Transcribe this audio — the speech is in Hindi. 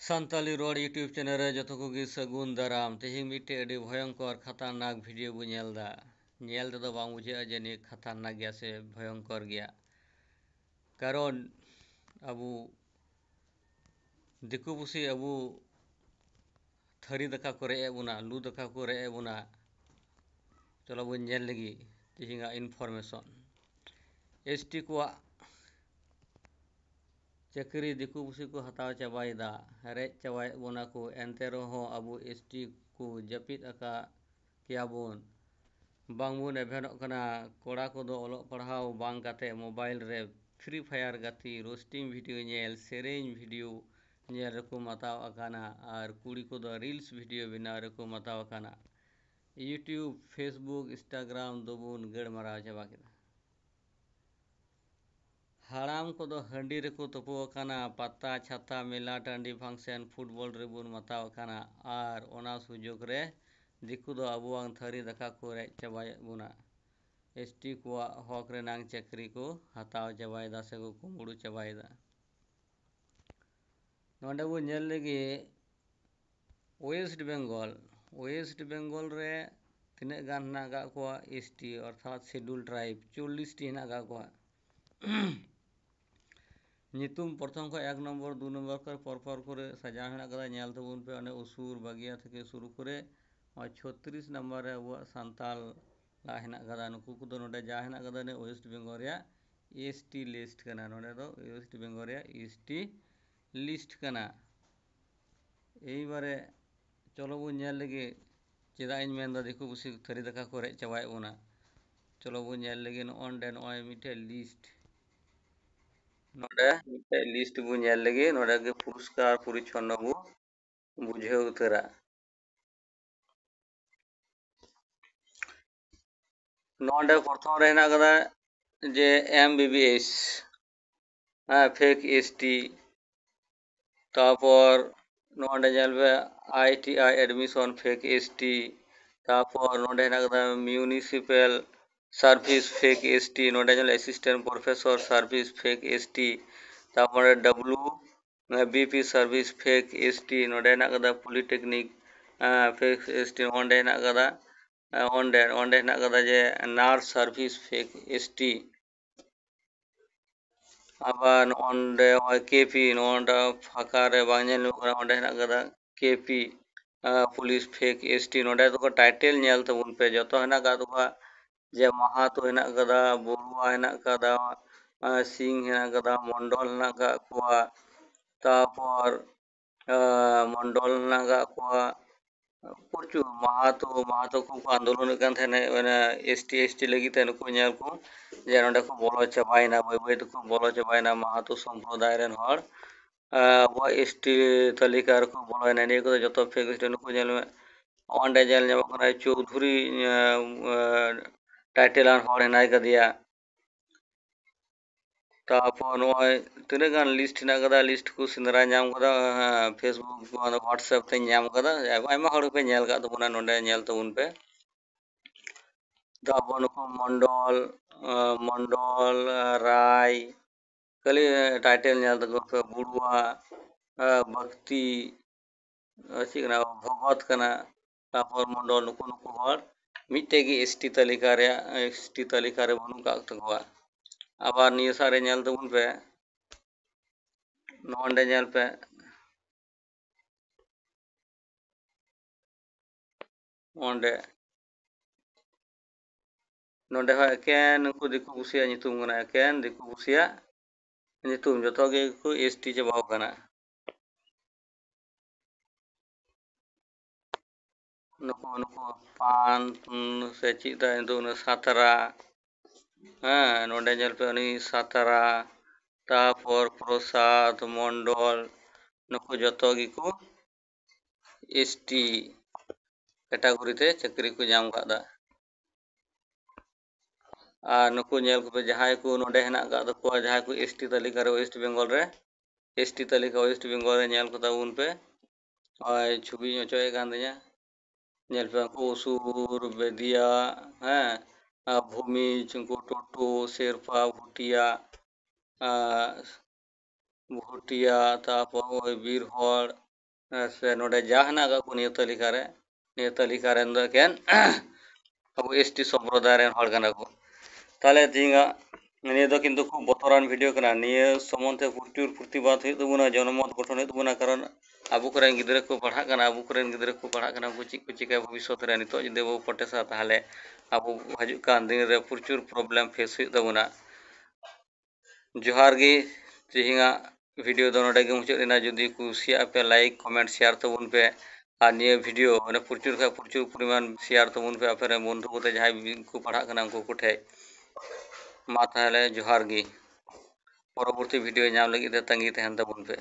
सान्ताली रोड यूट्यूब चैनल रे जतो कोगी सगुन दाराम तेहिं मिट्टे अडी भयंकर खतरनाक वीडियो बो नेलदा नेल तेदो बांग बुझे जे खतरनाक गया से भयंकर गया कारण अबू दिकु पुसी अबू थरी दका को रे बुना लू दका को रे बुना चलो बो नेल लगी तेहिंगा इनफॉर्मेशन एसटी को चाकरी दिकु पुसी को हताव चाबायदा रेज चाबाय बोना को एनते रहो अबू एसटी को जपित अका कियाबोन बांगबोन एभेनोग कना कोड़ा को दो ओलोग पढ़ाव बांग काते मोबाइल रे फ्री फायर गाती रोस्टिंग वीडियो नेल सेरेंज वीडियो नेल रको मताव अकाना और कुड़ी को दो रील्स वीडियो बिना रको मताव अकाना यूट्यूब फेसबुक इंस्टाग्राम दोबोन गड़ मराव चाबा केदा हाड़ाम को दो हंडी रेको तपो अकाना पत्ता छाता मेला टांडी फंक्शन फुटबॉल रेबुन मताव अकाना और ओना सुजोग रे दिकु दो अबुआंग थरी दका को रेज चाबाय बुना एसटी को हक रेनांग चाकरी को हताव चाबायदा से को कुंबड़ू चाबायदा नोंडे बो नेल लगी वेस्ट बेंगल रे तिने गान ना गा को एसटी अर्थात शेड्यूल ट्राइब 40 टी ना गा को नितुम प्रथम को 1 नम्बर 2 नम्बर कर परपर करे सजा हेना कदा नेल तबुन पे अने उसूर बागिया थेके शुरू करे और 36 नम्बर रे अब सांताल ला हेना कदा नुकु को नोडे जा हेना कदा ने वेस्ट बेंगल रे एसटी लिस्ट कना नोडे दो वेस्ट बेंगल रे एसटी लिस्ट कना एई बारे चलो बो नेल लगे चेदा इन मेन दा देखो बुसी थरी दका को रे चाबाय बोना चलो बो नेल लगे नोंडे नोय मिटे लिस्ट नोडे मिटे लिस्ट बो नेल लगे नोडे के पुरस्कार परिच्छन्न बो बुझे उतरा नोंडे प्रथम रे हेना कदा जे एमबीबीएस फेक एसटी तापर नोंडे जेलबे आईटीआई एडमिशन फेक एसटी तापर नोंडे हेना कदा म्यूनिसिपल सर्विस फेक एसटी नोंडे जेल assistant professor service fake ST तापर W BP service fake ST नोंडे हेना कदा पॉलिटेक्निक फेक एसटी नोंडे हेना कदा ओंडे हेना कदा जे नार्स सर्विस फेक एसटी आबार नोंडे केपी नोंडे फाका रे बांग नेल नुकरा ओंडे हेना कदा केपी पुलिस फेक एसटी नोंडे तो टाइटल नेल तबुन पे जतो हेना का तो जे महातो हेना कदा बरुआ हेना कदा सिंह हेना कदा मंडल हेना का कुआ तापर मंडल हेना का कुआ प्रचुर महातो को आंदोलन कान थेने एसटी लगी ते नुकु नेल को जे नोंडे को बोलो चाबायना बाय बाय को बोलो चाबायना महातो संप्रदाय रेन हर अब एसटी तालिका रको बोलो ने को जतो फेक एसटी नुकु नेल में ओंडे जेल नेम कना चौधरी टाइटल आन हर हेनाय कदिया तापर नोय तिने गान लिस्ट हेना कदा लिस्ट को सिंदरा नाम कदा फेसबुक को व्हाट्सएप ते नाम कदा आयमा हर पे नेल का तबुना नोंडे नेल तबुन पे तापर नुकु मंडल राय कली टाइटल नेल तको पे बुड़ुआ भक्ति चिकना भगत कना तापर मंडल नुकु नुकु हर मिट्टे की एसटी तालिका रे बनु का तकोआ आबार निया सारे नेल तबुन पे नोंडे नेल पे ओंडे नोंडे हो एकेन नुकु दिकु पुसिया नितुम कना एकेन दिकु पुसिया नितुम जतो गे को एसटी चाबाव कना नुकु नुकु पान से चिदा इंदुन सातरा नोंडे नेल पे उनी सातरा तापर प्रसाद मंडल नुकु जतो गी को एसटी कैटेगरी ते चाकरी को नाम कादा और नुकु नेल को जहां को नोंडे हेना का दको जहां को एसटी तालिका रे वेस्ट बेंगल रे एसटी तालिका वेस्ट बेंगल रे नेल को उन पे और छवि चोए गान दिया नेल पे को उसूर बेदिया भूमि चुंको टोटो शेरपा भुटिया तापर बीर हड़ से नोडे जहाँ को निय तालिका रेन दो एकेन अब एसटी सम्प्रदाय रेन हड़ कना को ताले तिंगा निय दो किंतु खूब बतरान वीडियो कना निय सम्बन्धे प्रचुर प्रतिबाद हुई तबुना जनमत गठन हुई तबुना कारण आबो करेन गिदरे को पढ़ा कना आबो करेन गिदरे को पढ़ा कना को चिका भविष्यत रे नितो जदि बो पटेसा ताहले आबो हजु कान दिन रे प्रचुर प्रॉब्लम फेस हुई तबुना जोहार गे तिहिंगा वीडियो दो नोडे गे मुचाद एना जदि कुसिया पे लाइक कमेंट शेयर तबुन पे और निये वीडियो माने प्रचुर परिमाण शेयर तबुन पे आपरे बंधु को जहां को पढ़ा कना उनको कोठे मा ताहले जोहार गे परवर्ती वीडियो नाम लगी तंगी तहन तबुन पे।